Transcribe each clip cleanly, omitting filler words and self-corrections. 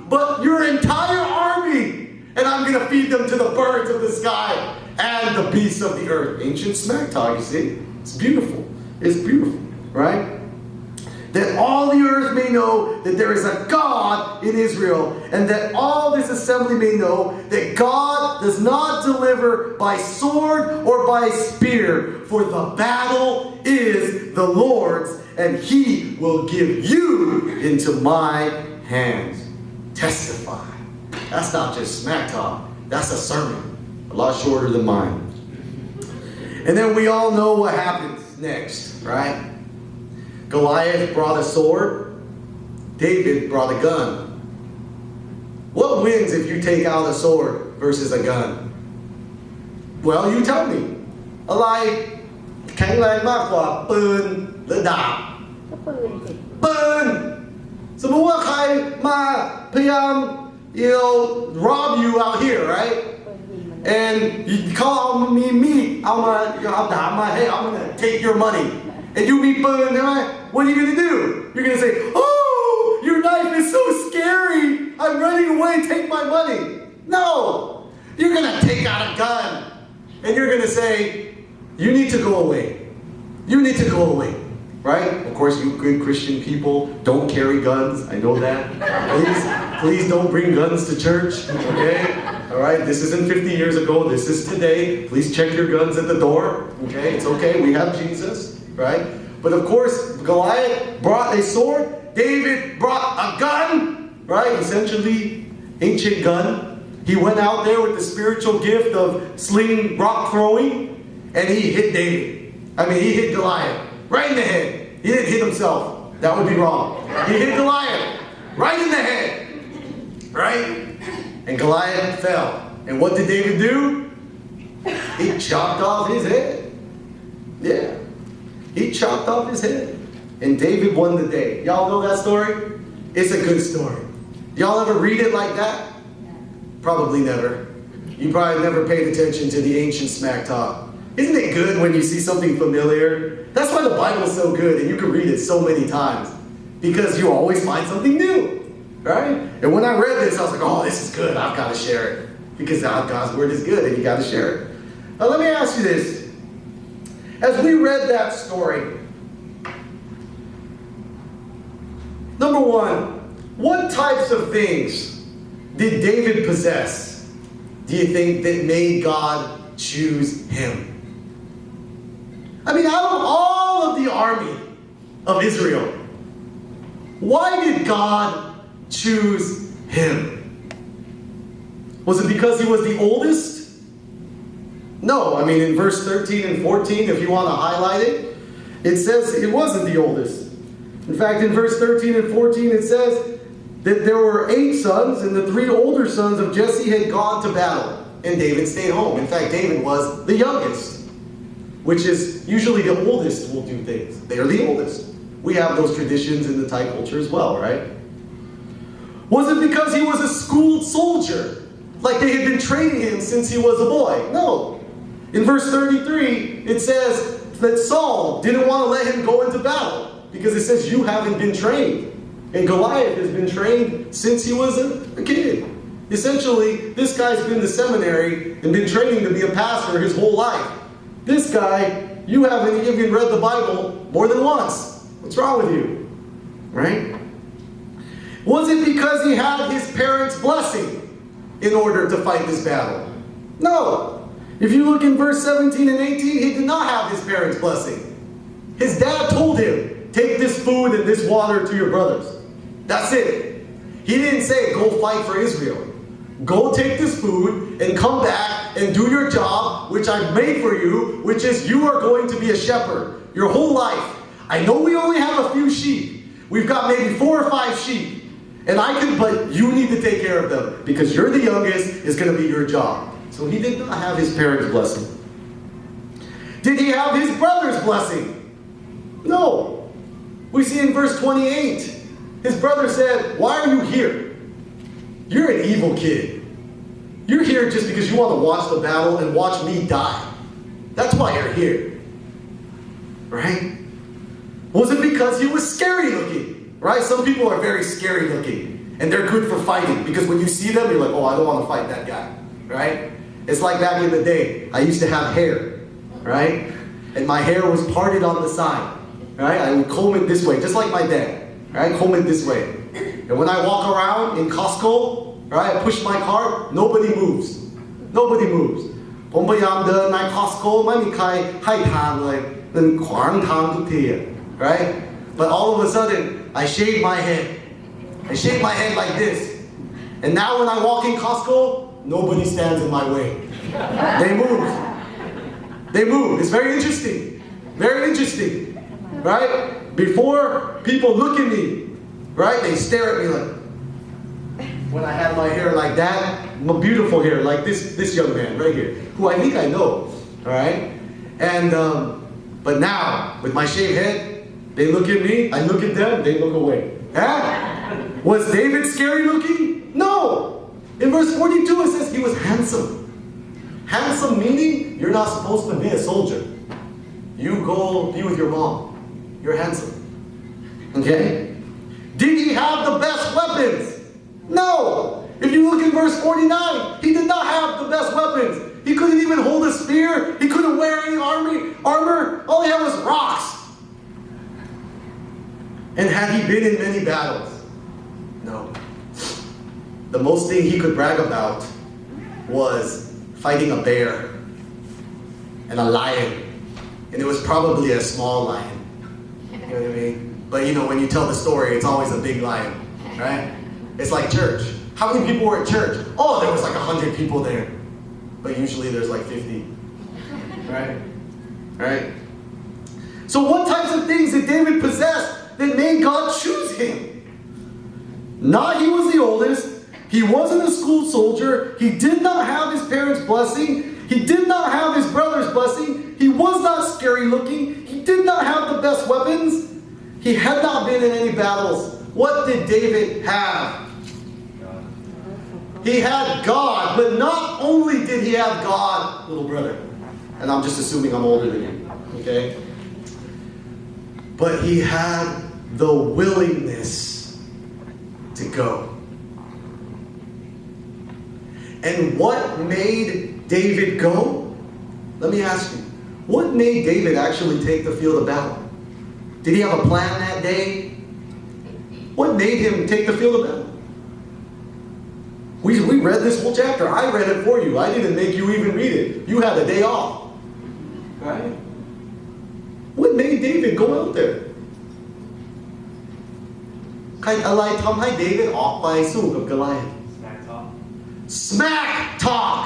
but your entire army, and I'm going to feed them to the birds of the sky and the beasts of the earth. Ancient smack talk, you see? It's beautiful. It's beautiful, right? That all the earth may know that there is a God in Israel, and that all this assembly may know that God does not deliver by sword or by spear, for the battle is the Lord's, and he will give you into my hands. Testify. That's not just smack talk. That's a sermon. A lot shorter than mine. And then we all know what happens next, right? Goliath brought a sword. David brought a gun. What wins if you take out a sword versus a gun? Well, you tell me. อะไรแข็งแรงมากกว่าปืนหรือดาบ ก็ปืนสิ ปืน สมมุติว่าใครมาพยายาม rob you out here, right? ปืนยิงมัน And เขาเอามีมีดเอาดาบมา hey, I'm gonna take your money. And you beปืนใช่ไหม What are you gonna do? You're gonna say, oh, your knife is so scary. I'm running away. Take my money. No, you're gonna take out a gun, and you're gonna say, you need to go away. You need to go away, right? Of course, you good Christian people don't carry guns. I know that. Please don't bring guns to church. Okay. All right, this isn't 50 years ago. This is today. Please check your guns at the door. Okay, it's okay. We have Jesus, right? But of course, Goliath brought a sword. David brought a gun, right? Essentially, ancient gun. He went out there with the spiritual gift of sling rock throwing, and he hit David. He hit Goliath right in the head. He didn't hit himself. That would be wrong. He hit Goliath right in the head, right? And Goliath fell. And what did David do? He chopped off his head. Yeah. He chopped off his head. And David won the day. Y'all know that story? It's a good story. Y'all ever read it like that? Probably never. You probably never paid attention to the ancient smack talk. Isn't it good when you see something familiar? That's why the Bible's so good and you can read it so many times. Because you always find something new. Right? And when I read this, I was like, oh, this is good. I've got to share it. Because God's word is good and you got to share it. Now let me ask you this. As we read that story, number one, what types of things did David possess, do you think, that made God choose him? Out of all of the army of Israel, why did God choose him? Was it because he was the oldest? No, in verse 13 and 14, if you want to highlight it, it says it wasn't the oldest. In fact, in verse 13 and 14, it says that there were 8 sons, and the 3 older sons of Jesse had gone to battle, and David stayed home. In fact, David was the youngest, which is usually the oldest will do things. They are the oldest. We have those traditions in the Thai culture as well, right? Was it because he was a schooled soldier, like they had been training him since he was a boy? No. In verse 33, it says that Saul didn't want to let him go into battle because it says you haven't been trained. And Goliath has been trained since he was a kid. Essentially, this guy's been to seminary and been training to be a pastor his whole life. This guy, you haven't even read the Bible more than once. What's wrong with you? Right? Was it because he had his parents' blessing in order to fight this battle? No. If you look in verse 17 and 18, he did not have his parents' blessing. His dad told him, take this food and this water to your brothers. That's it. He didn't say, go fight for Israel. Go take this food and come back and do your job, which I made for you, which is you are going to be a shepherd your whole life. I know we only have a few sheep. We've got maybe 4 or 5 sheep. But you need to take care of them because you're the youngest, it's going to be your job. So he did not have his parents' blessing. Did he have his brother's blessing? No. We see in verse 28, his brother said, why are you here? You're an evil kid. You're here just because you want to watch the battle and watch me die. That's why you're here. Right? Was it because he was scary looking? Right? Some people are very scary looking. And they're good for fighting because when you see them, you're like, oh, I don't want to fight that guy, right? It's like back in the day, I used to have hair, right? And my hair was parted on the side, right? I would comb it this way, just like my dad, right? Comb it this way. And when I walk around in Costco, right, I push my cart, nobody moves. Nobody moves. ผมพยายามเดินใน Costco ไม่มีใครให้ทางเลยมันขวางทางทุกที right? But all of a sudden, I shave my head. I shave my head like this. And now when I walk in Costco, nobody stands in my way. They move. They move. It's very interesting. Very interesting. Right? Before people look at me, right? They stare at me like, when I had my hair like that, my beautiful hair, like this young man right here, who I think I know, all right? And, but now, with my shaved head, they look at me, I look at them, they look away. Huh? Was David scary looking? No. In verse 42 it says he was handsome. Handsome meaning you're not supposed to be a soldier. You go be with your mom. You're handsome. Okay? Did he have the best weapons? No. If you look in verse 49, he did not have the best weapons. He couldn't even hold a spear. He couldn't wear any armor. All he had was rocks. And had he been in many battles? No. The most thing he could brag about was fighting a bear and a lion. And it was probably a small lion. You know what I mean? But you know, when you tell the story, it's always a big lion, right? It's like church. How many people were at church? Oh, there was like 100 people there. But usually there's like 50. Right? Right? So what types of things did David possess that made God choose him? Not he was the oldest. He wasn't a school soldier. He did not have his parents' blessing. He did not have his brother's blessing. He was not scary looking. He did not have the best weapons. He had not been in any battles. What did David have? He had God, but not only did he have God, little brother, and I'm just assuming I'm older than you, okay? But he had the willingness to go. And what made David go? Let me ask you, what made David actually take the field of battle? Did he have a plan that day? What made him take the field of battle? We read this whole chapter. I read it for you. I didn't make you even read it. You had a day off. Right? What made David go out there? อะไรทำให้เดวิดออกไปสู้กับกอลิอัท Smack talk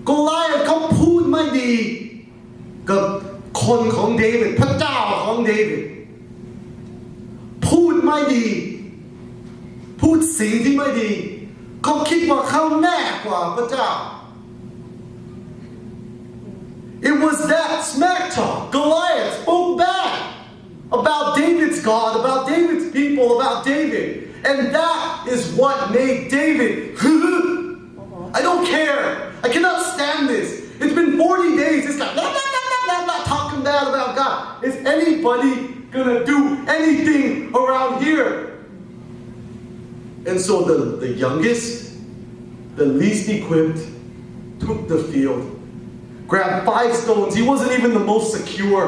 กอลิอัทเขาพูดไม่ดีกับคนของเดวิดพระเจ้าของเดวิดพูดไม่ดีพูดสิ่งที่ไม่ดีเขาคิดว่าเขาแน่กว่าพระเจ้า It was that smack talk. Goliath spoke bad about David's God, about David's people, about David. And that is what made David, I don't care. I cannot stand this. It's been 40 days. This guy, blah, talking bad about God. Is anybody gonna do anything around here? And so the youngest, the least equipped, took the field, grabbed 5 stones. He wasn't even the most secure.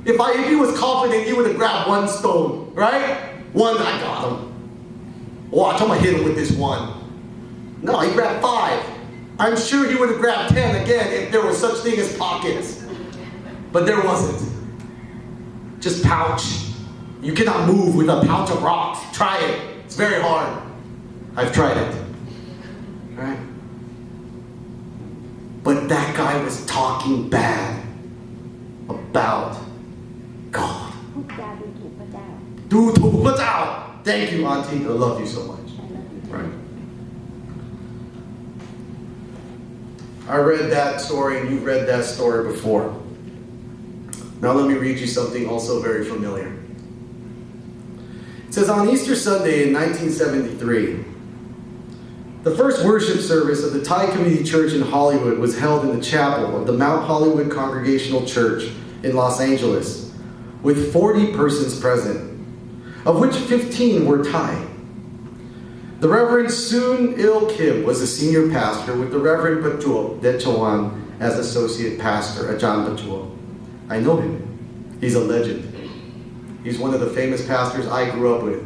If he was confident, he would have grabbed 1 stone, right? 1, I got him. Watch, I'm gonna hit him with this 1. No, he grabbed 5. I'm sure he would have grabbed 10 again if there was such thing as pockets. But there wasn't. Just pouch. You cannot move with a pouch of rocks. Try it. It's very hard. I've tried it. Right? But that guy was talking bad about God. พูดจาดูถูกพระเจ้า ดูถูกพระเจ้า Thank you, Auntie. I love you so much. Right. I read that story and you've read that story before. Now let me read you something also very familiar. It says on Easter Sunday in 1973, the first worship service of the Thai Community Church in Hollywood was held in the chapel of the Mount Hollywood Congregational Church in Los Angeles, with 40 persons present. of which 15 were Thai. The Reverend Soon Il Kim was the senior pastor with the Reverend Batuo Dechawan as associate pastor, Ajahn Batuo. I know him. He's a legend. He's one of the famous pastors I grew up with.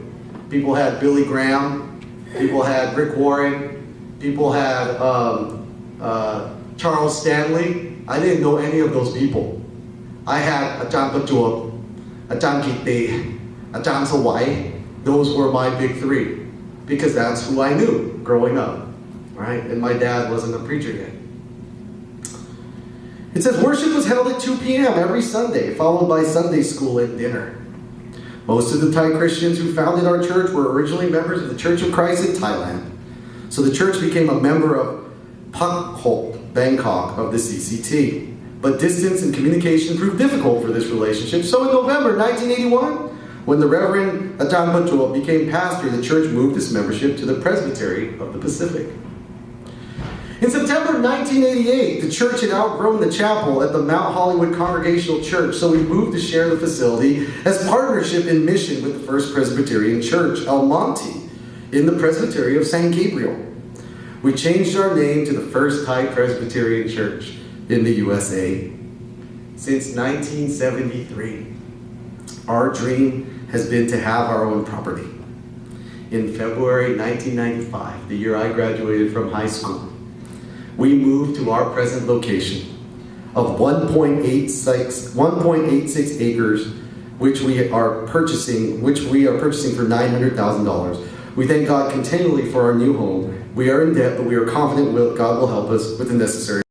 People had Billy Graham, people had Rick Warren, people had Charles Stanley. I didn't know any of those people. I had Ajahn Batuo, Ajahn Kite, Ajahn Sawai. Those were my big three, because that's who I knew growing up, right? And my dad wasn't a preacher yet. It says worship was held at 2 p.m. every Sunday, followed by Sunday school and dinner. Most of the Thai Christians who founded our church were originally members of the Church of Christ in Thailand. So the church became a member of Pak Hok, Bangkok of the CCT. But distance and communication proved difficult for this relationship. So in November 1981, when the Reverend Ajahn Batuo became pastor, the church moved its membership to the Presbytery of the Pacific. In September 1988, the church had outgrown the chapel at the Mount Hollywood Congregational Church, so we moved to share the facility as partnership in mission with the First Presbyterian Church, El Monte, in the Presbytery of San Gabriel. We changed our name to the First Thai Presbyterian Church in the USA. Since 1973, our dream has been to have our own property. In February 1995, the year I graduated from high school, we moved to our present location of 1.86 acres, which we are purchasing for $900,000. We thank God continually for our new home. We are in debt, but we are confident God will help us with the necessary